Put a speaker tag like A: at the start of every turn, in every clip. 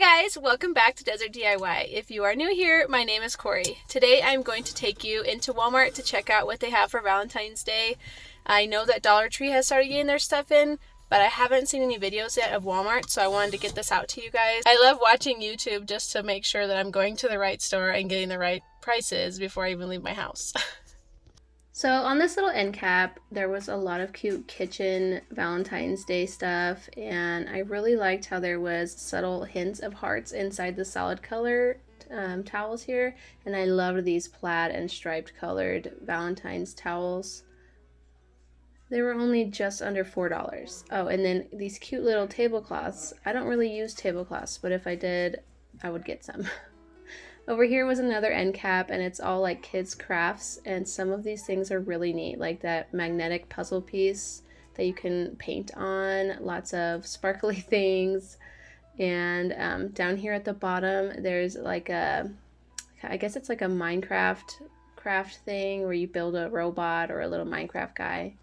A: guys, welcome back to Desert DIY. If you are new here, my name is Corey. Today I'm going to take you into Walmart to check out what they have for Valentine's Day. I know that Dollar Tree has started getting their stuff in, but I haven't seen any videos yet of Walmart, so I wanted to get this out to you guys. I love watching YouTube just to make sure that I'm going to the right store and getting the right prices before I even leave my house. So on this little end cap, there was a lot of cute kitchen Valentine's Day stuff, and I really liked how there was subtle hints of hearts inside the solid color towels here, and I loved these plaid and striped colored Valentine's towels. They were only just under $4. Oh, and then these cute little tablecloths. I don't really use tablecloths, but if I did, I would get some. Over here was another end cap, and it's all like kids crafts, and some of these things are really neat, like that magnetic puzzle piece that you can paint on, lots of sparkly things. And down here at the bottom there's like I guess it's like a Minecraft craft thing where you build a robot or a little Minecraft guy.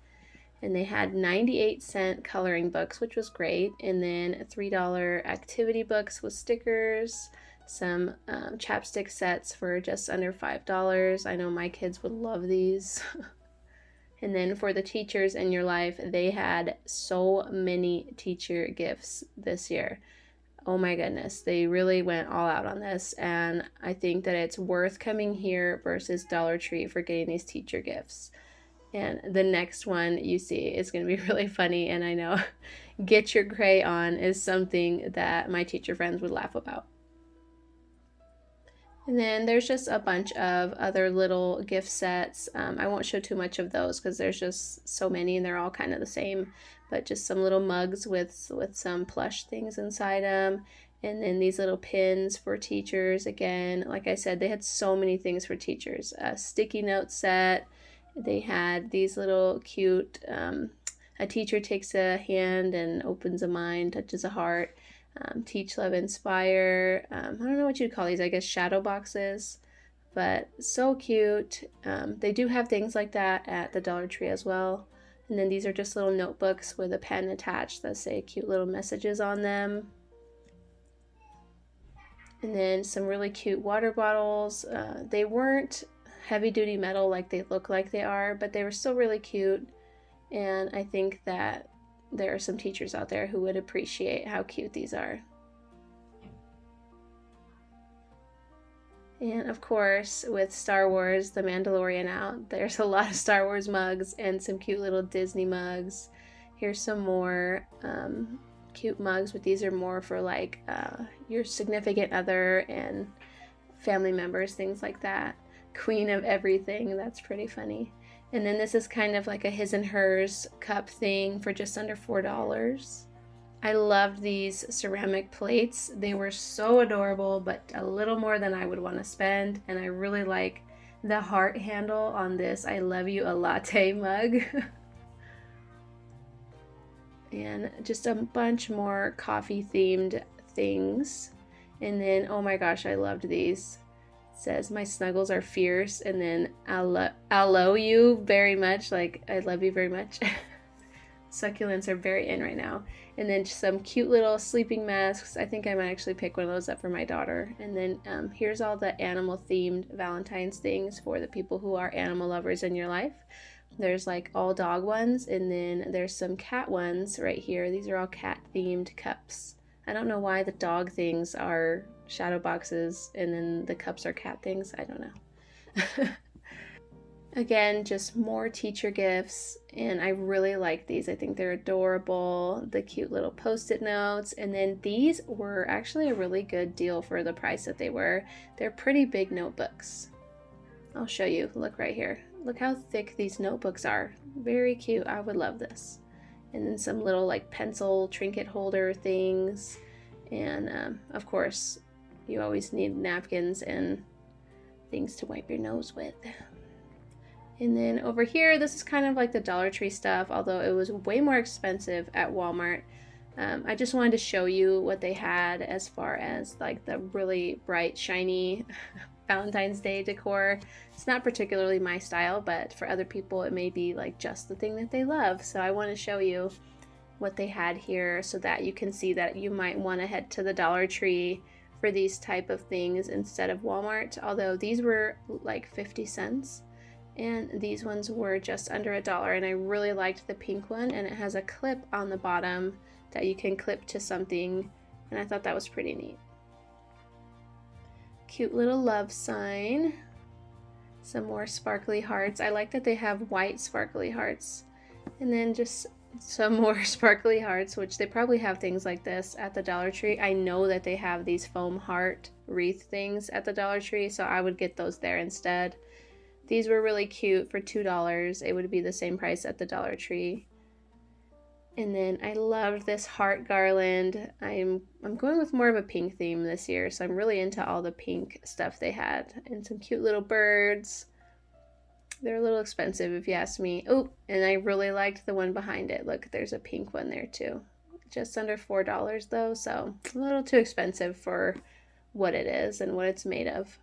A: And they had 98-cent coloring books, which was great, and then $3 activity books with stickers, some chapstick sets for just under $5. I know my kids would love these. And then for the teachers in your life, they had so many teacher gifts this year. Oh my goodness, they really went all out on this, and I think that it's worth coming here versus Dollar Tree for getting these teacher gifts. And the next one you see is going to be really funny, and I know Get Your Crayon is something that my teacher friends would laugh about. And then there's just a bunch of other little gift sets. I won't show too much of those because there's just so many and they're all kind of the same, but just some little mugs with some plush things inside them. And then these little pins for teachers. Again, like I said, they had so many things for teachers. A sticky note set. They had these little cute, a teacher takes a hand and opens a mind, touches a heart, teach, love, inspire. I don't know what you'd call these, I guess shadow boxes, but so cute. They do have things like that at the Dollar Tree as well. And then these are just little notebooks with a pen attached that say cute little messages on them. And then some really cute water bottles. They weren't heavy duty metal like they look like they are, but they were still really cute, and I think that there are some teachers out there who would appreciate how cute these are. And of course, with Star Wars The Mandalorian out, there's a lot of Star Wars mugs and some cute little Disney mugs. Here's some more cute mugs, but these are more for like your significant other and family members, things like that. Queen of everything, that's pretty funny. And then this is kind of like a his and hers cup thing for just under $4. I loved these ceramic plates. They were so adorable, but a little more than I would want to spend. And I really like the heart handle on this I love you a latte mug. And just a bunch more coffee themed things. And then, oh my gosh, I loved these. Says my snuggles are fierce, and then I'll love you very much, like I love you very much. Succulents are very in right now. And then some cute little sleeping masks. I think I might actually pick one of those up for my daughter. And then here's all the animal themed Valentine's things for the people who are animal lovers in your life. There's like all dog ones, and then there's some cat ones right here. These are all cat themed cups. I don't know why the dog things are shadow boxes and then the cups are cat things. I don't know. Again, just more teacher gifts, and I really like these. I think they're adorable. The cute little post-it notes, and then these were actually a really good deal for the price that they were. They're pretty big notebooks. I'll show you. Look right here. Look how thick these notebooks are. Very cute. I would love this. And then some little like pencil trinket holder things, and of course you always need napkins and things to wipe your nose with. And then over here, this is kind of like the Dollar Tree stuff, although it was way more expensive at Walmart. I just wanted to show you what they had as far as like the really bright, shiny Valentine's Day decor. It's not particularly my style, but for other people it may be like just the thing that they love. So I want to show you. what they had here so that you can see that you might want to head to the Dollar Tree for these type of things instead of Walmart, although these were like 50 cents and these ones were just under $1, and I really liked the pink one, and it has a clip on the bottom that you can clip to something, and I thought that was pretty neat. Cute little love sign. Some more sparkly hearts. I like that they have white sparkly hearts, and then just some more sparkly hearts, which they probably have things like this at the Dollar Tree. I know that they have these foam heart wreath things at the Dollar Tree, so I would get those there instead. These were really cute for $2. It would be the same price at the Dollar Tree. And then I loved this heart garland. I'm going with more of a pink theme this year, so I'm really into all the pink stuff they had. And some cute little birds. They're a little expensive if you ask me. Oh, and I really liked the one behind it. Look, there's a pink one there too. Just under $4 though, so a little too expensive for what it is and what it's made of.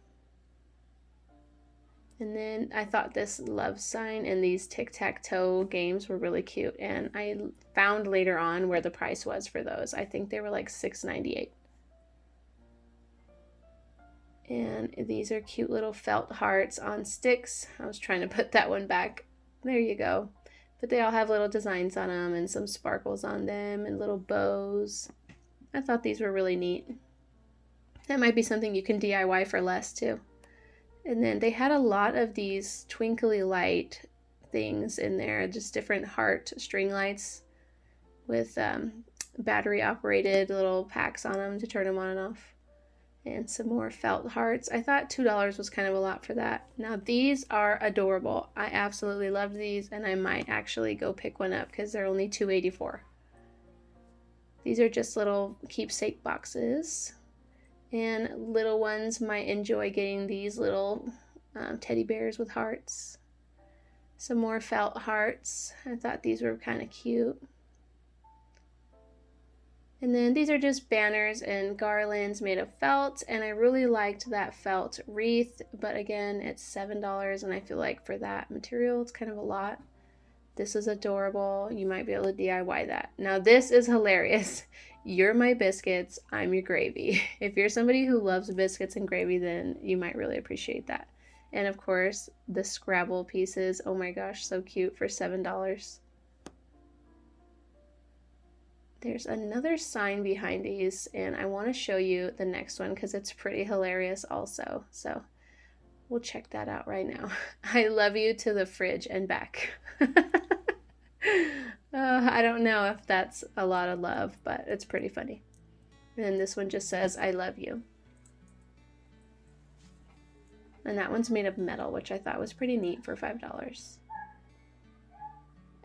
A: And then I thought this love sign and these tic-tac-toe games were really cute, and I found later on where the price was for those. I think they were like $6.98. And these are cute little felt hearts on sticks. I was trying to put that one back. There you go. But they all have little designs on them and some sparkles on them and little bows. I thought these were really neat. That might be something you can DIY for less too. And then they had a lot of these twinkly light things in there, just different heart string lights with battery operated little packs on them to turn them on and off. And some more felt hearts. I thought $2 was kind of a lot for that. Now these are adorable. I absolutely loved these, and I might actually go pick one up because they're only $2.84. These are just little keepsake boxes, and little ones might enjoy getting these little teddy bears with hearts. Some more felt hearts. I thought these were kind of cute. And then these are just banners and garlands made of felt, and I really liked that felt wreath, but again, it's $7, and I feel like for that material, it's kind of a lot. This is adorable. You might be able to DIY that. Now this is hilarious. You're my biscuits, I'm your gravy. If you're somebody who loves biscuits and gravy, then you might really appreciate that. And of course, the Scrabble pieces. Oh my gosh, so cute for $7. There's another sign behind these, and I want to show you the next one because it's pretty hilarious also. So we'll check that out right now. I love you to the fridge and back. I don't know if that's a lot of love, but it's pretty funny. And this one just says, I love you. And that one's made of metal, which I thought was pretty neat for $5.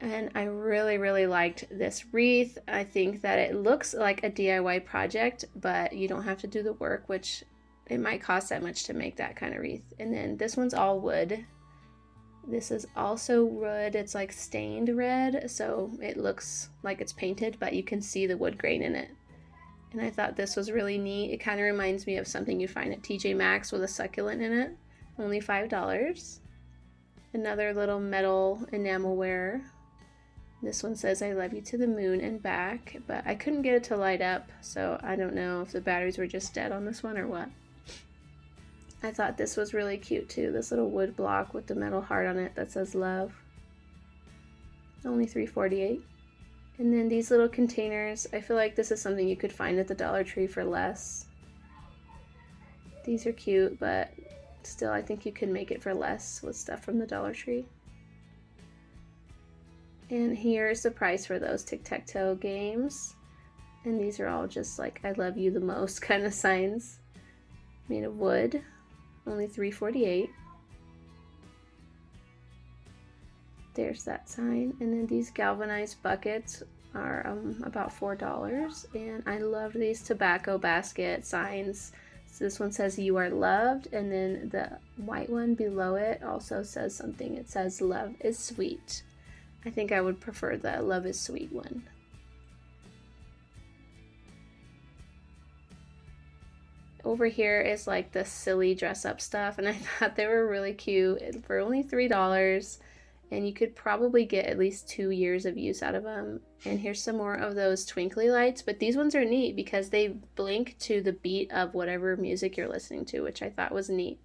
A: And I really, really liked this wreath. I think that it looks like a DIY project, but you don't have to do the work, which it might cost that much to make that kind of wreath. And then this one's all wood. This is also wood. It's like stained red, so it looks like it's painted, but you can see the wood grain in it. And I thought this was really neat. It kind of reminds me of something you find at TJ Maxx with a succulent in it. Only $5. Another little metal enamelware. This one says, I love you to the moon and back, but I couldn't get it to light up, so I don't know if the batteries were just dead on this one or what. I thought this was really cute too, this little wood block with the metal heart on it that says love. Only $3.48. And then these little containers, I feel like this is something you could find at the Dollar Tree for less. These are cute, but still I think you could make it for less with stuff from the Dollar Tree. And here's the price for those tic-tac-toe games. And these are all just like, I love you the most kind of signs. Made of wood. Only $3.48. There's that sign. And then these galvanized buckets are about $4. And I love these tobacco basket signs. So this one says, you are loved. And then the white one below it also says something. It says, love is sweet. I think I would prefer the love is sweet one. Over here is like the silly dress up stuff, and I thought they were really cute for only $3. and you could probably get at least 2 years of use out of them. And here's some more of those twinkly lights, but these ones are neat because they blink to the beat of whatever music you're listening to, which I thought was neat.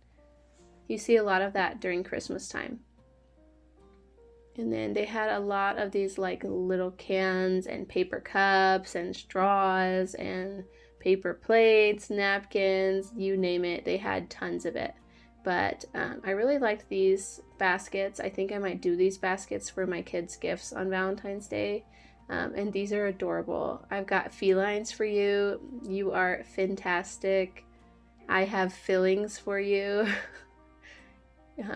A: You see a lot of that during Christmas time. And then they had a lot of these like little cans and paper cups and straws and paper plates, napkins, you name it. They had tons of it. But I really liked these baskets. I think I might do these baskets for my kids' gifts on Valentine's Day. And these are adorable. I've got felines for you. You are fantastic. I have fillings for you.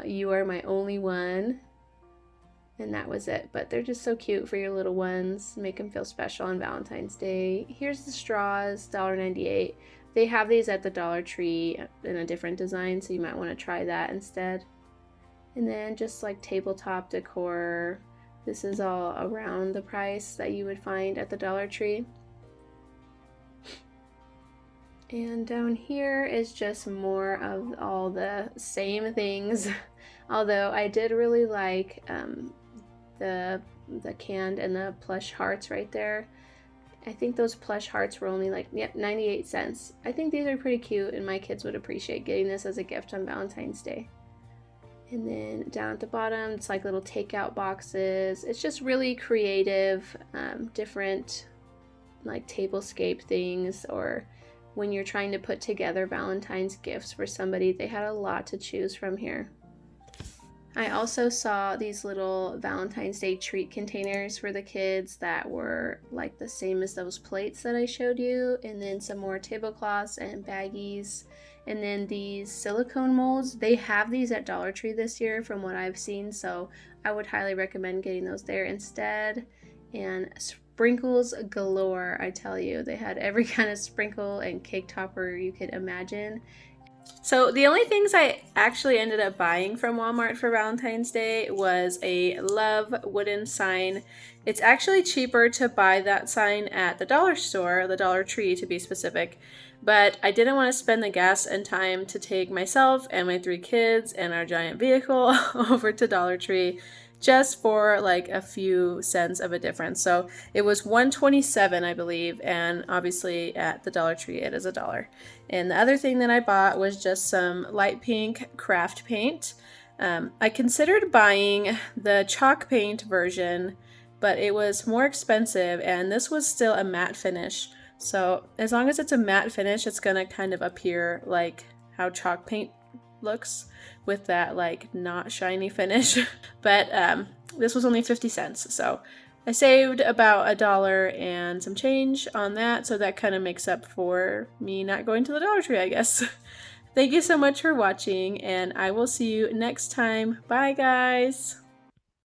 A: You are my only one. And that was it. But they're just so cute for your little ones. Make them feel special on Valentine's Day. Here's the straws, $1.98. They have these at the Dollar Tree in a different design, so you might want to try that instead. And then just like tabletop decor. This is all around the price that you would find at the Dollar Tree. And down here is just more of all the same things. Although I did really like the canned and the plush hearts right there. I think those plush hearts were only like 98 cents. I think these are pretty cute, and my kids would appreciate getting this as a gift on Valentine's Day. And then down at the bottom, it's like little takeout boxes. It's just really creative, different like tablescape things, or when you're trying to put together Valentine's gifts for somebody, they had a lot to choose from here. I also saw these little Valentine's Day treat containers for the kids that were like the same as those plates that I showed you, and then some more tablecloths and baggies. And then these silicone molds, they have these at Dollar Tree this year from what I've seen, so I would highly recommend getting those there instead. And sprinkles galore, I tell you. They had every kind of sprinkle and cake topper you could imagine. So the only things I actually ended up buying from Walmart for Valentine's Day was a love wooden sign. It's actually cheaper to buy that sign at the dollar store, the Dollar Tree to be specific, but I didn't want to spend the gas and time to take myself and my 3 kids and our giant vehicle over to Dollar Tree just for like a few cents of a difference. So it was $1.27, I believe, and obviously at the Dollar Tree it is $1. And the other thing that I bought was just some light pink craft paint. I considered buying the chalk paint version, but it was more expensive, and this was still a matte finish. So as long as it's a matte finish, it's gonna kind of appear like how chalk paint looks with that like not shiny finish. But this was only 50 cents, so I saved about $1 and some change on that, so that kind of makes up for me not going to the Dollar Tree, I guess. Thank you so much for watching, and I will see you next time. Bye guys!